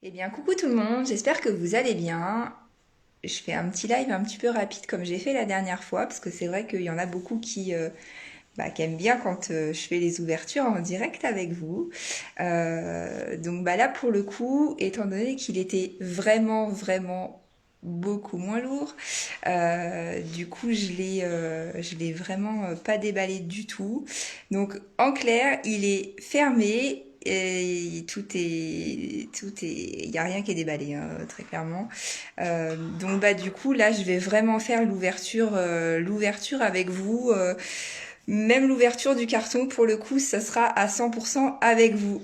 Eh bien, coucou tout le monde, j'espère que vous allez bien. Je fais un petit live un petit peu rapide comme j'ai fait la dernière fois, parce que c'est vrai qu'il y en a beaucoup qui aiment bien quand je fais les ouvertures en direct avec vous. Donc bah là, pour le coup, étant donné qu'il était vraiment beaucoup moins lourd, du coup, je l'ai vraiment pas déballé du tout. Donc, en clair, il est fermé. Et il y a rien qui est déballé, hein, très clairement. Donc bah du coup là, je vais vraiment faire l'ouverture avec vous. Même l'ouverture du carton, pour le coup, ça sera à 100% avec vous.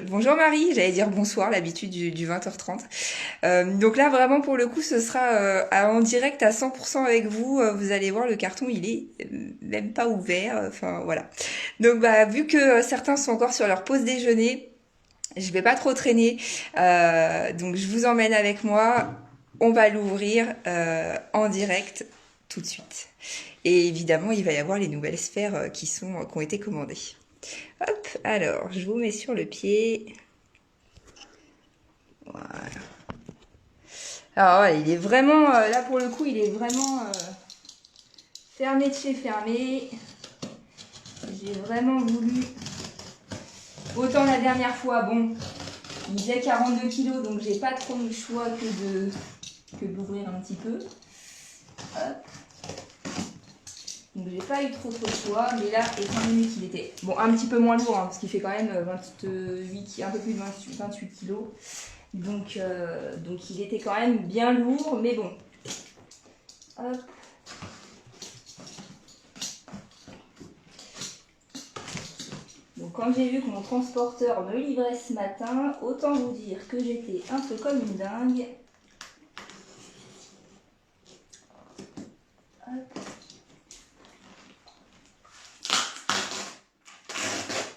Bonjour Marie, j'allais dire bonsoir, l'habitude du 20h30. Donc là, vraiment, pour le coup, ce sera en direct à 100% avec vous. Vous allez voir, le carton, il est même pas ouvert. Enfin, voilà. Donc, bah, vu que certains sont encore sur leur pause déjeuner, je vais pas trop traîner. Donc, je vous emmène avec moi. On va l'ouvrir en direct tout de suite. Et évidemment, il va y avoir les nouvelles sphères qui ont été commandées. Hop, alors, je vous mets sur le pied. Voilà. Alors, ouais, il est vraiment, là pour le coup, il est vraiment fermé de chez fermé. J'ai vraiment voulu. Autant la dernière fois, bon, il faisait 42 kilos, donc j'ai pas trop eu le choix que d'ouvrir un petit peu. Hop. Donc j'ai pas eu trop de choix, mais là, étant donné qu'il était bon, un petit peu moins lourd, hein, parce qu'il fait quand même 28, un peu plus de 28 kilos. Donc il était quand même bien lourd, mais bon. Hop. Donc quand j'ai vu que mon transporteur me livrait ce matin, autant vous dire que j'étais un peu comme une dingue. Hop.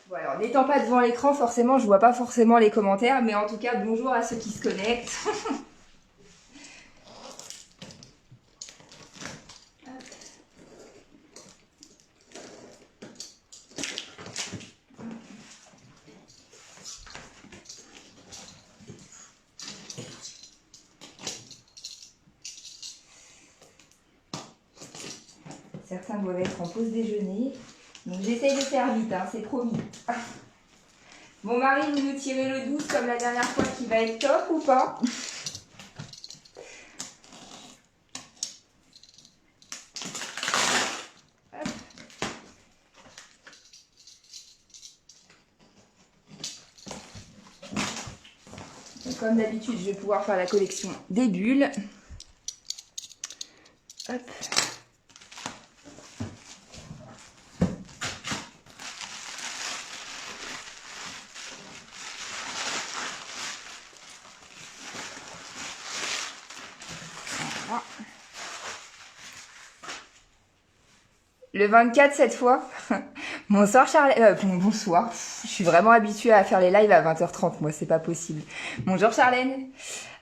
Bon alors, n'étant pas devant l'écran, forcément, je vois pas forcément les commentaires, mais en tout cas, bonjour à ceux qui se connectent. Certains doivent être en pause déjeuner. Donc j'essaye de faire vite, hein, c'est promis. Mon mari, vous nous tirez le 12 comme la dernière fois qui va être top ou pas? Comme d'habitude, je vais pouvoir faire la collection des bulles. Hop. Voilà. Le 24 cette fois. Bonsoir Charlène. Bonsoir. Je suis vraiment habituée à faire les lives à 20h30. Moi, c'est pas possible. Bonjour Charlène.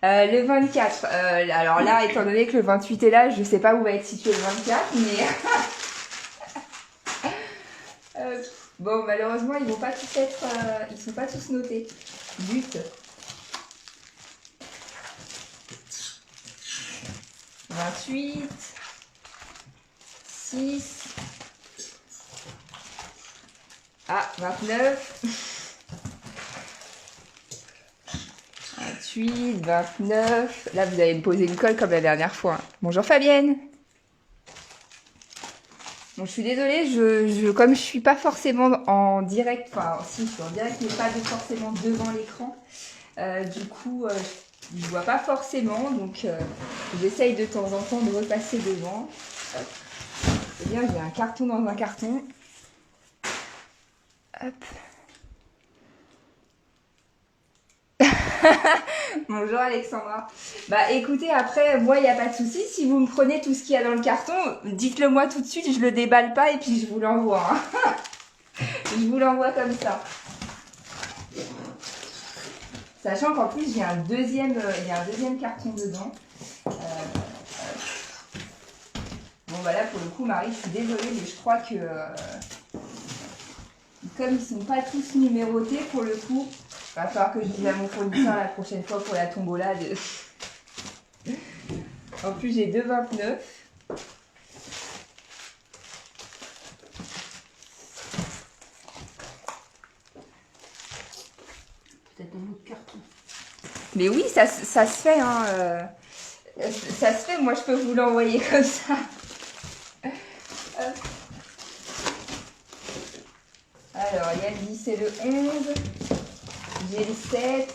Le 24. Alors là, étant donné que le 28 est là, je sais pas où va être situé le 24, mais bon, malheureusement, ils vont pas tous être, ils sont pas tous notés. But. 28. 6. Ah, 29. 28, 29. Là, vous allez me poser une colle comme la dernière fois. Bonjour Fabienne. Bon, je suis désolée, comme je suis pas forcément en direct, enfin, si, je suis en direct, mais pas forcément devant l'écran. Du coup, je vois pas forcément, donc j'essaye de temps en temps de repasser devant. Hop. C'est bien, j'ai un carton dans un carton. Hop. Bonjour Alexandra. Bah écoutez, après, moi, il n'y a pas de souci. Si vous me prenez tout ce qu'il y a dans le carton, dites-le moi tout de suite, je le déballe pas et puis je vous l'envoie. Hein. Je vous l'envoie comme ça. Sachant qu'en plus, il y a un deuxième carton dedans. Bon, bah là, pour le coup, Marie, je suis désolée, mais je crois que comme ils sont pas tous numérotés, pour le coup, Va falloir que je dise à mon fournisseur la prochaine fois pour la tombola de... En plus, j'ai 2,29. Peut-être dans l'autre carton. Mais oui, ça se fait, hein. Ça se fait, moi je peux vous l'envoyer comme ça. Alors, il y a le 10 et le 11. J'ai le 7.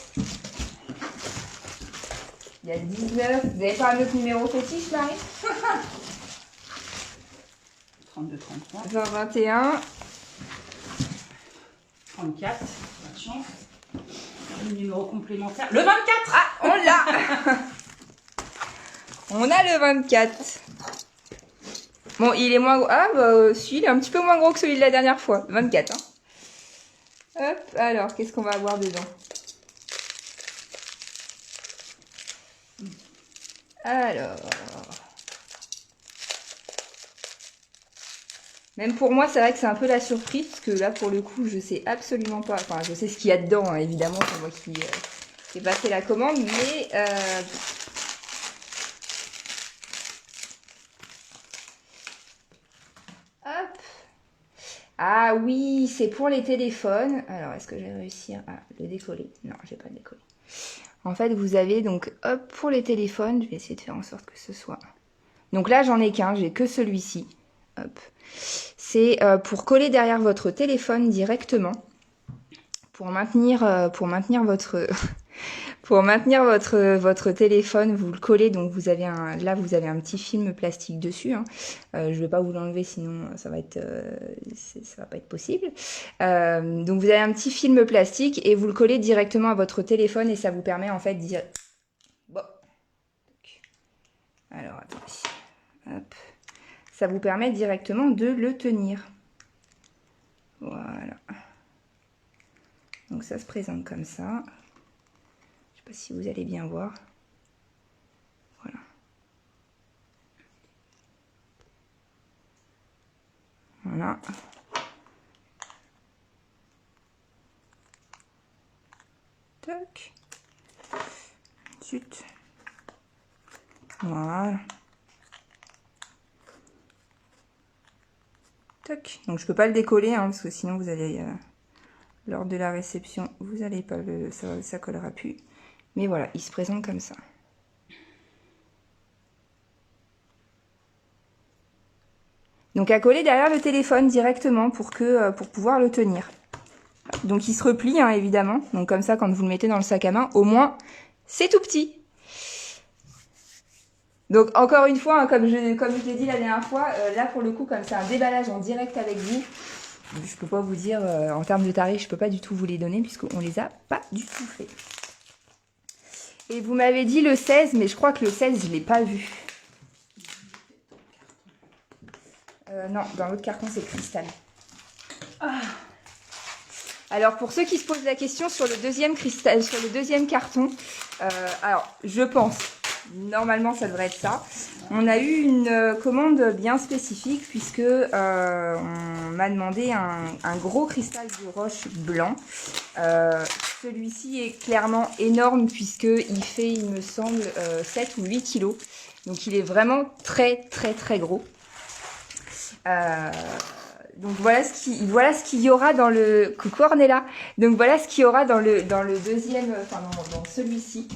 Il y a le 19. Vous n'avez pas un autre numéro fétiche, Marie? 32, 33. 20, 21. 34. Pas de chance. Le numéro complémentaire. Le 24. Ah, on l'a. On a le 24. Bon, il est moins gros. Ah, bah, si, il est un petit peu moins gros que celui de la dernière fois. 24, hein. Hop, alors, qu'est-ce qu'on va avoir dedans? Alors... Même pour moi, c'est vrai que c'est un peu la surprise, parce que là, pour le coup, je sais absolument pas... Enfin, je sais ce qu'il y a dedans, hein, évidemment, c'est moi qui ai passé la commande, mais... Hop. Ah oui, c'est pour les téléphones. Alors, est-ce que je vais réussir à le décoller? Non, je vais pas le décoller. En fait, vous avez donc, hop, pour les téléphones, je vais essayer de faire en sorte que ce soit... Donc là, j'en ai qu'un, j'ai que celui-ci. Hop. C'est pour coller derrière votre téléphone directement. Pour maintenir votre... Pour maintenir votre téléphone, vous le collez, donc vous avez là vous avez un petit film plastique dessus. Hein. Je vais pas vous l'enlever, sinon ça va pas être possible. Donc vous avez un petit film plastique et vous le collez directement à votre téléphone et ça vous permet en fait de dire... Bon. Alors attendez. Hop. Ça vous permet directement de le tenir. Voilà. Donc ça se présente comme ça. Je sais pas si vous allez bien voir. Voilà. Voilà. Tac. Ensuite. Voilà. Tac. Donc je peux pas le décoller, hein, parce que sinon vous allez... lors de la réception, vous allez pas le... ça collera plus. Mais voilà, il se présente comme ça. Donc à coller derrière le téléphone directement pour pouvoir le tenir. Donc il se replie, hein, évidemment. Donc comme ça, quand vous le mettez dans le sac à main, au moins c'est tout petit. Donc encore une fois, hein, comme je l'ai dit la dernière fois, là pour le coup, comme c'est un déballage en direct avec vous, je peux pas vous dire, en termes de tarifs, je peux pas du tout vous les donner puisqu'on les a pas du tout fait. Et vous m'avez dit le 16, mais je crois que le 16, je l'ai pas vu. Non, dans l'autre carton, c'est cristal. Ah. Alors, pour ceux qui se posent la question sur le deuxième cristal, sur le deuxième carton, alors, je pense, normalement, ça devrait être ça. On a eu une commande bien spécifique puisque on m'a demandé un gros cristal de roche blanc. Celui-ci est clairement énorme puisqu'il fait, il me semble, 7 ou 8 kilos. Donc, il est vraiment très, très, très gros. Donc voilà ce qu'il y aura dans le... Coucou Ornella. Donc voilà ce qu'il y aura dans le deuxième, enfin dans celui-ci.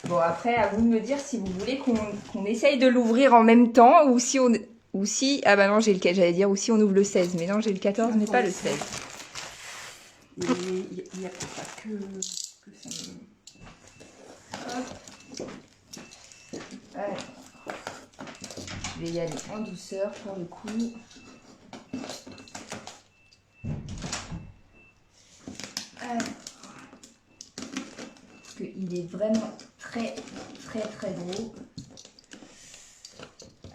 Bon après, à vous de me dire si vous voulez qu'on essaye de l'ouvrir en même temps ou si ah bah non, j'allais dire ou si on ouvre le 16, mais non, j'ai le 14, mais pas le 16. Il n'y a pas que ça. Hop. Alors. Je vais y aller en douceur pour le coup. Alors, parce qu'il est vraiment très très très gros.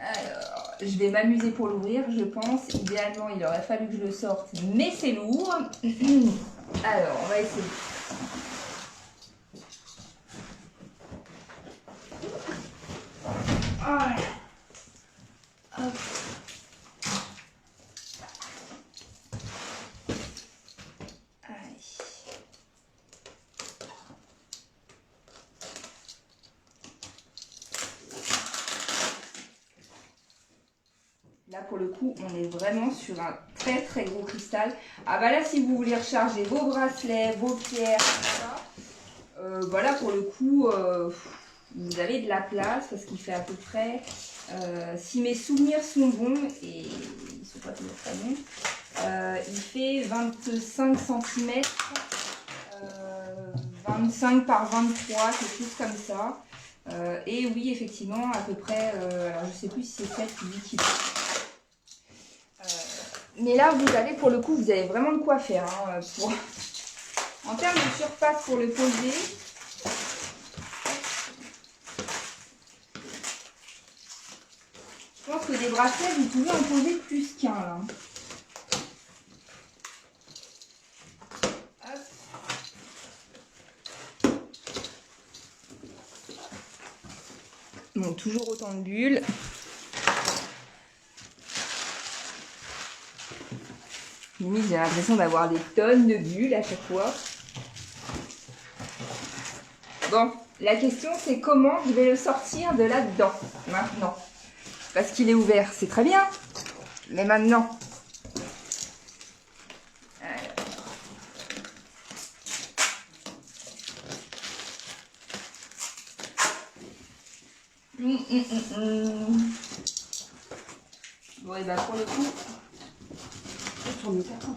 Alors, je vais m'amuser pour l'ouvrir, je pense. Idéalement, il aurait fallu que je le sorte, mais c'est lourd. Alors, on va essayer. Voilà. Hop. pour le coup, on est vraiment sur un très très gros cristal. Ah bah là, si vous voulez recharger vos bracelets, vos pierres, tout ça, voilà, pour le coup, vous avez de la place parce qu'il fait à peu près, si mes souvenirs sont bons, et ils ne sont pas toujours très bons, il fait 25 cm, 25 par 23, quelque chose comme ça. Et oui, effectivement, à peu près, alors je sais plus si c'est 7 ou 8 kg. Mais là, vous avez, pour le coup, vous avez vraiment de quoi faire. Hein, en termes de surface pour le poser, je pense que des bracelets, vous pouvez en poser plus qu'un là. Bon, toujours autant de bulles. Limite, j'ai l'impression d'avoir des tonnes de bulles à chaque fois. Bon, la question c'est comment je vais le sortir de là-dedans, maintenant. Parce qu'il est ouvert, c'est très bien. Mais maintenant... Bon, et bah pour le coup, je tourne le carton.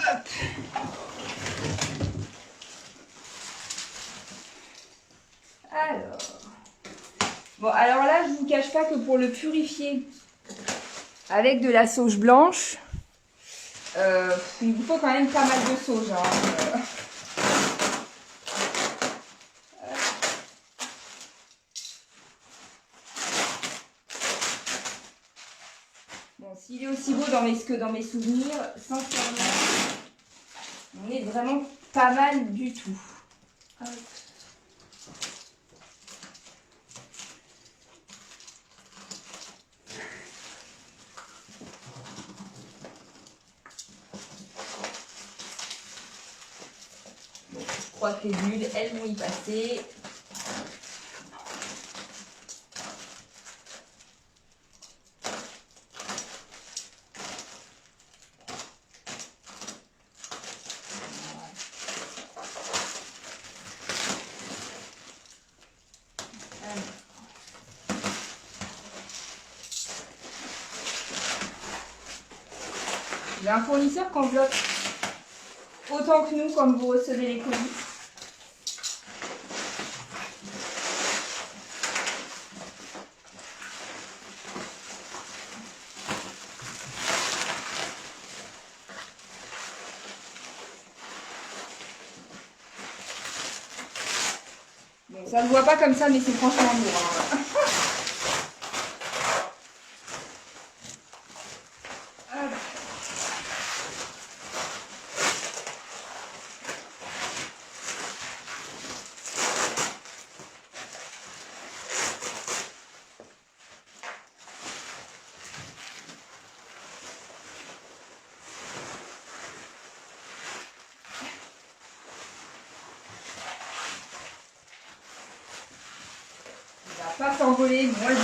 Hop. Alors. Bon, alors là, je vous cache pas que pour le purifier avec de la sauge blanche, il vous faut quand même pas mal de sauge. Hein. Bon, s'il est aussi beau dans mes souvenirs, sincèrement, on est vraiment pas mal du tout. Hop. Bon, je crois que les bulles, elles vont y passer. J'ai un fournisseur qui enveloppe autant que nous quand vous recevez les colis. Bon, ça ne se voit pas comme ça, mais c'est franchement lourd. Hein. Il va pas s'envoler, moi je dis.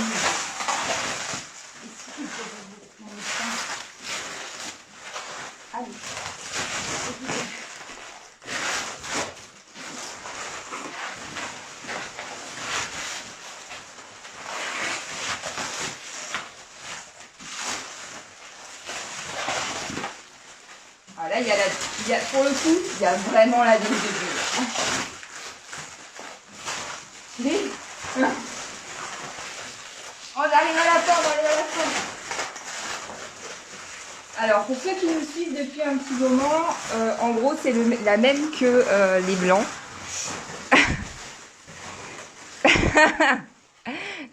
Allez. Ah là, pour le coup, il y a vraiment la dose de bulles. On arrive à la fin, on arrive à la fin. Alors, pour ceux qui nous suivent depuis un petit moment, en gros, c'est la même que les blancs.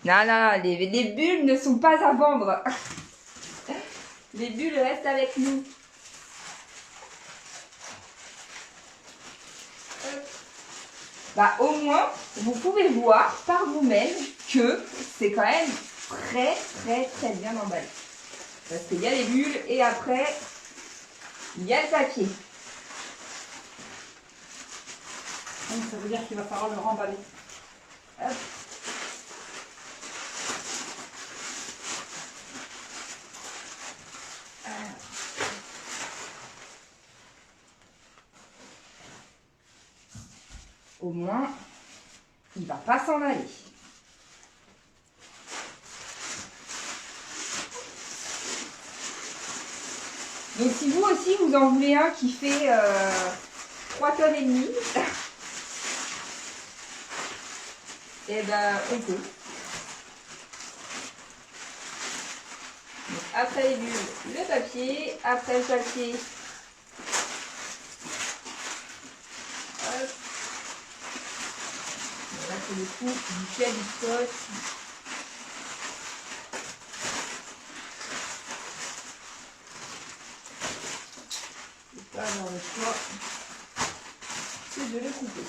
Non, non, les bulles ne sont pas à vendre. Les bulles restent avec nous. Bah, au moins, vous pouvez voir par vous-même que c'est quand même très, très, très bien emballé. Parce qu'il y a les bulles et après, il y a le papier. Donc ça veut dire qu'il va falloir le remballer. Hop. Au moins, il ne va pas s'en aller. Donc si vous aussi vous en voulez un qui fait 3 tonnes et demie, et ben on peut. Donc, après les bulles, le papier, après le papier, hop. Là c'est le coup du filet du scotch. Et pas avoir le choix que de le couper.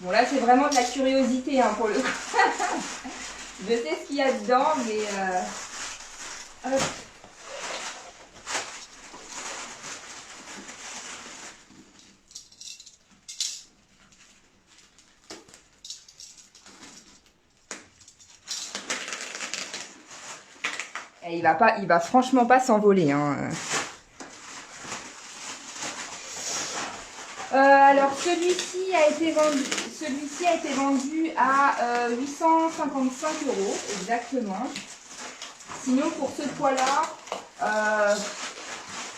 Bon là c'est vraiment de la curiosité hein, pour le coup. Je sais ce qu'il y a dedans mais hop. Et il va franchement pas s'envoler hein. Alors celui-ci a été vendu à 855 € exactement. Sinon pour ce poids-là,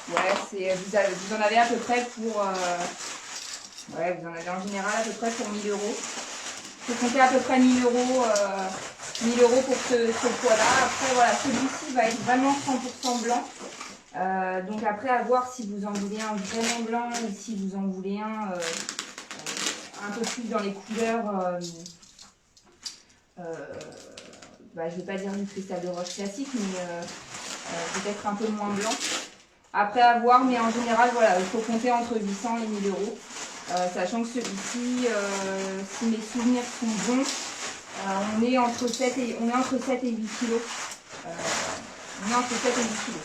ouais, vous en avez à peu près pour, ouais, vous en avez en général à peu près pour 1000 €. Il faut compter à peu près 1000 €, 1000 € pour ce poids-là. Après voilà, celui-ci va être vraiment 100% blanc. Donc après à voir si vous en voulez un vraiment blanc ou si vous en voulez un peu plus dans les couleurs, bah, je ne vais pas dire du cristal de roche classique, mais peut-être un peu moins blanc. Après à voir, mais en général voilà, il faut compter entre 800 et 1000 €. Sachant que celui-ci, si mes souvenirs sont bons, on est entre 7 et 8 kilos. On est entre 7 et 8 kilos.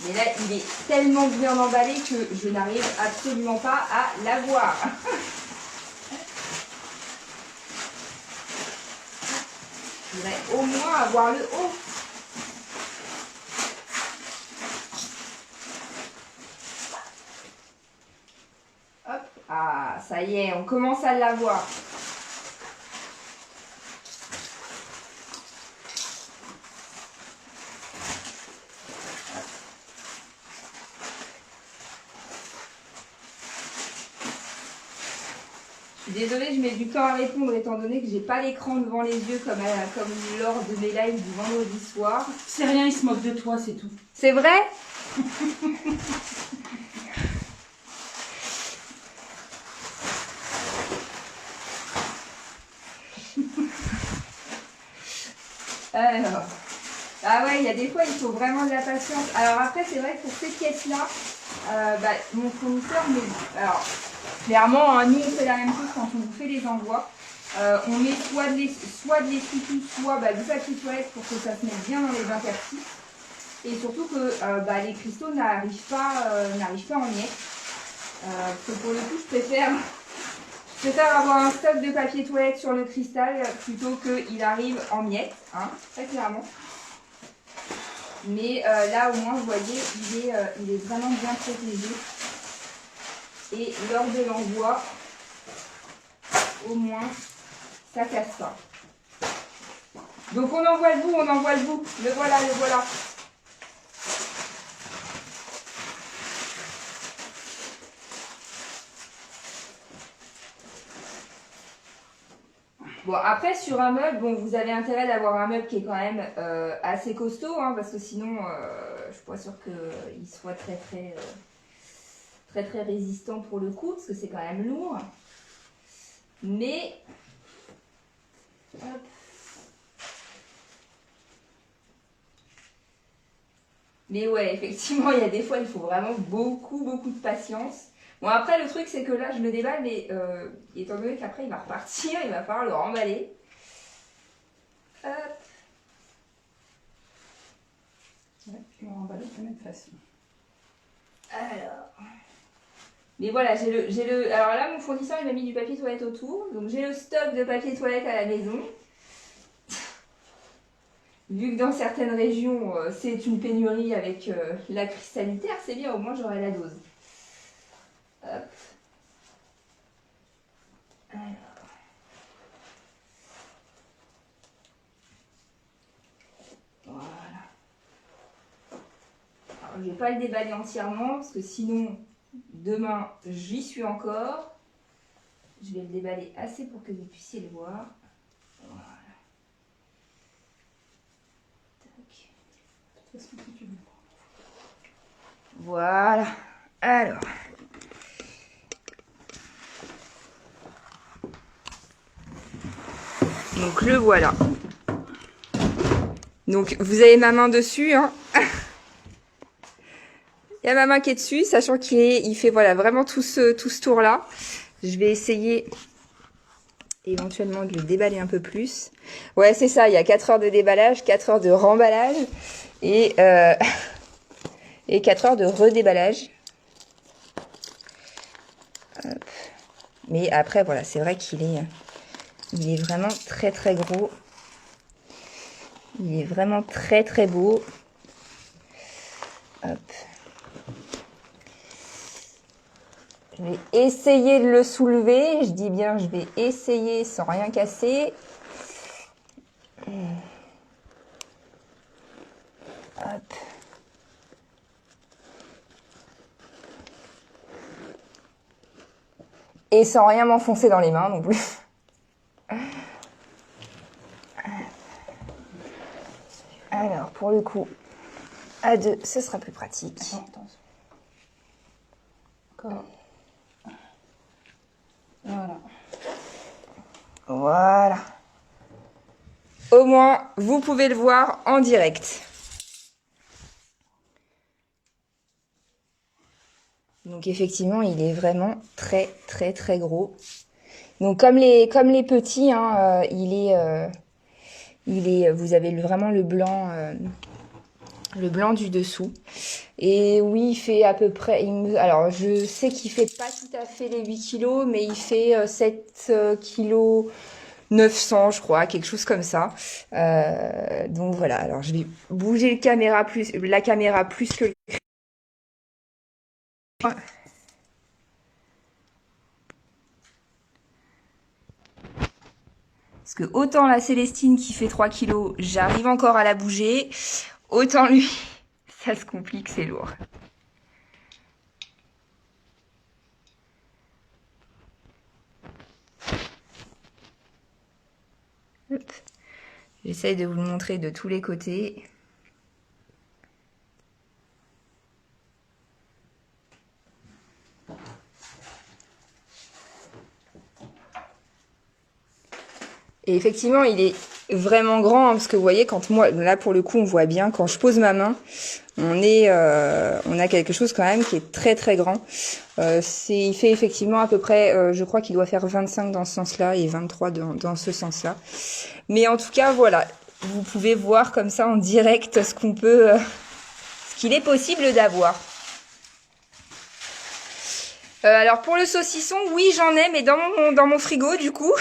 Mais là, il est tellement bien emballé que je n'arrive absolument pas à l'avoir. Je voudrais au moins avoir le haut. Hop. Ah, ça y est, on commence à l'avoir. Désolée, je mets du temps à répondre étant donné que j'ai pas l'écran devant les yeux comme lors de mes lives du vendredi soir. C'est rien, il se moque de toi, c'est tout. C'est vrai? Alors, ah ouais, il y a des fois, il faut vraiment de la patience. Alors après, c'est vrai que pour ces pièces-là, mon fournisseur, alors, clairement, hein, nous, on fait la même chose quand on vous fait les envois. On met soit de l'essuie-tout, soit du papier toilette pour que ça se mette bien dans les interstices. Et surtout que les cristaux n'arrivent pas en miettes. Parce que pour le coup, je préfère avoir un stock de papier toilette sur le cristal plutôt qu'il arrive en miettes, hein, très clairement. Mais là, au moins, vous voyez, il est vraiment bien protégé. Et lors de l'envoi, au moins, ça casse pas. Donc on envoie le bout, le voilà, le voilà. Bon, après, sur un meuble, bon, vous avez intérêt d'avoir un meuble qui est quand même assez costaud, hein, parce que sinon, je suis pas sûre qu'il soit très résistant pour le coup, parce que c'est quand même lourd. Mais, hop. Mais ouais, effectivement, il y a des fois, il faut vraiment beaucoup de patience. Bon, après, le truc, c'est que là, je le déballe, mais étant donné qu'après, il va repartir, il va falloir le remballer. Hop. Ouais, tu le remballes de la même façon. Alors. Mais voilà, alors là, mon fournisseur, il m'a mis du papier toilette autour. Donc, j'ai le stock de papier toilette à la maison. Vu que dans certaines régions, c'est une pénurie avec la crise sanitaire, c'est bien, au moins j'aurai la dose. Hop. Alors. Voilà. Alors, je ne vais pas le déballer entièrement, parce que sinon, demain, j'y suis encore. Je vais le déballer assez pour que vous puissiez le voir. Voilà. Tac. De toute façon, si tu veux. Voilà. Alors. Donc le voilà. Donc vous avez ma main dessus, hein. Il y a ma main qui est dessus, sachant il fait voilà vraiment tout ce tour-là. Je vais essayer éventuellement de le déballer un peu plus. Ouais, c'est ça, il y a 4 heures de déballage, 4 heures de remballage et 4 heures de redéballage. Hop. Mais après, voilà, c'est vrai qu'il est vraiment très très gros. Il est vraiment très très beau. Hop. Je vais essayer de le soulever. Je dis bien, je vais essayer sans rien casser. Hop. Et sans rien m'enfoncer dans les mains non plus. Alors, pour le coup, à deux, ce sera plus pratique. Attends. Encore. Voilà. Voilà. Au moins, vous pouvez le voir en direct. Donc effectivement, il est vraiment très très très gros. Donc comme les petits, hein, vous avez vraiment le blanc du dessous. Et oui, il fait à peu près, alors je sais qu'il fait pas tout à fait les 8 kilos, mais il fait 7 kilos 900, je crois, quelque chose comme ça. Donc voilà, alors je vais bouger la caméra plus que le... Parce que autant la Célestine qui fait 3 kilos, j'arrive encore à la bouger, autant lui, ça se complique, c'est lourd. J'essaye de vous le montrer de tous les côtés. Et effectivement, il est vraiment grand, hein, parce que vous voyez, quand moi, là pour le coup, on voit bien, quand je pose ma main, on a quelque chose quand même qui est très très grand. Il fait effectivement à peu près, je crois qu'il doit faire 25 dans ce sens-là et 23 dans ce sens-là. Mais en tout cas, voilà, vous pouvez voir comme ça en direct ce qu'il est possible d'avoir. Alors pour le saucisson, oui j'en ai, mais dans mon frigo du coup.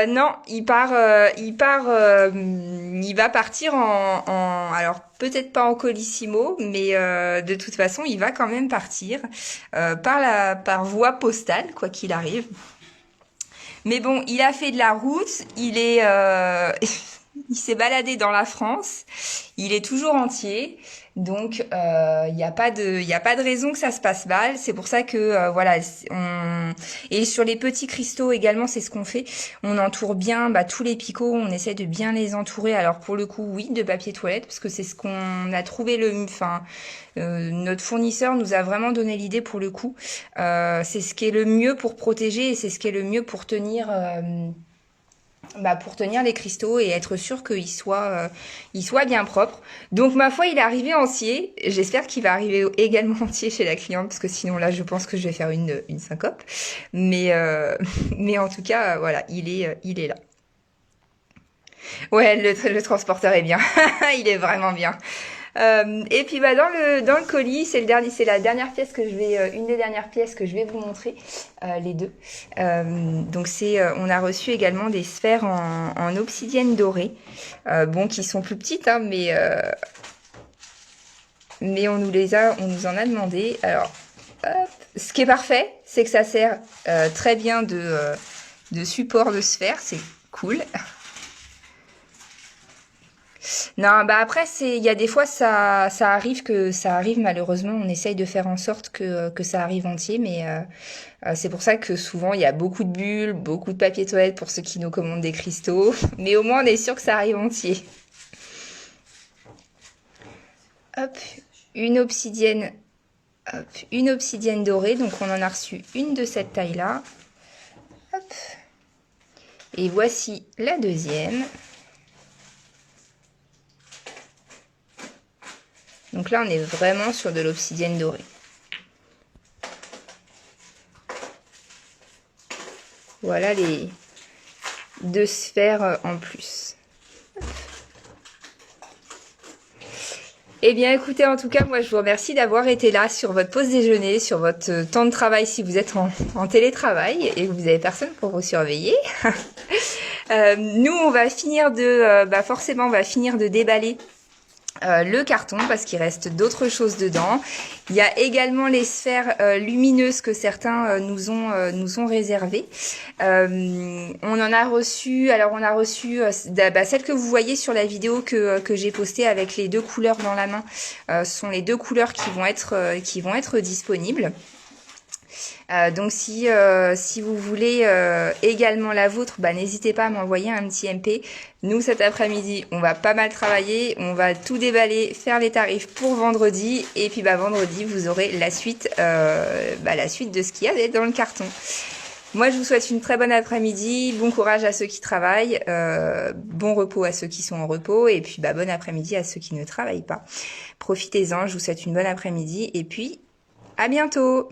Non, il va partir alors peut-être pas en colissimo, mais de toute façon, il va quand même partir par voie postale, quoi qu'il arrive. Mais bon, il a fait de la route, il s'est baladé dans la France, il est toujours entier. Donc il y a pas de raison que ça se passe mal. C'est pour ça que voilà, et sur les petits cristaux également, c'est ce qu'on fait. On entoure bien tous les picots, on essaie de bien les entourer. Alors pour le coup, oui, de papier toilette parce que c'est ce qu'on a trouvé notre fournisseur nous a vraiment donné l'idée pour le coup. C'est ce qui est le mieux pour protéger et c'est ce qui est le mieux pour tenir pour tenir les cristaux et être sûr qu'il soit bien propre. Donc ma foi, il est arrivé entier. J'espère qu'il va arriver également entier chez la cliente, parce que sinon là, je pense que je vais faire une syncope. Mais en tout cas, voilà, il est là. Ouais, le transporteur est bien. Il est vraiment bien. Et puis dans le colis, c'est la dernière pièce que une des dernières pièces que je vais vous montrer, les deux. Donc on a reçu également des sphères en obsidienne dorée, qui sont plus petites, hein, mais on nous en a demandé. Alors, hop, ce qui est parfait, c'est que ça sert très bien de support de sphère, c'est cool. Non, après il y a des fois ça arrive malheureusement, on essaye de faire en sorte que ça arrive entier, mais c'est pour ça que souvent il y a beaucoup de bulles, beaucoup de papier toilette pour ceux qui nous commandent des cristaux, mais au moins on est sûr que ça arrive entier. Hop, une obsidienne dorée, donc on en a reçu une de cette taille-là. Hop. Et voici la deuxième. Donc là, on est vraiment sur de l'obsidienne dorée. Voilà les deux sphères en plus. Eh bien, écoutez, en tout cas, moi, je vous remercie d'avoir été là sur votre pause déjeuner, sur votre temps de travail si vous êtes en télétravail et que vous n'avez personne pour vous surveiller. Nous, on va finir forcément, on va finir de déballer le carton parce qu'il reste d'autres choses dedans. Il y a également les sphères lumineuses que certains nous ont réservées. On en a reçu, alors on a reçu celle que vous voyez sur la vidéo que j'ai postée avec les deux couleurs dans la main. Ce sont les deux couleurs qui vont être disponibles. Donc si vous voulez également la vôtre, n'hésitez pas à m'envoyer un petit MP. Nous cet après-midi, on va pas mal travailler, on va tout déballer, faire les tarifs pour vendredi, et puis vendredi vous aurez la suite de ce qu'il y a dans le carton. Moi je vous souhaite une très bonne après-midi, bon courage à ceux qui travaillent, bon repos à ceux qui sont en repos, et puis bon après-midi à ceux qui ne travaillent pas. Profitez-en, je vous souhaite une bonne après-midi, et puis à bientôt.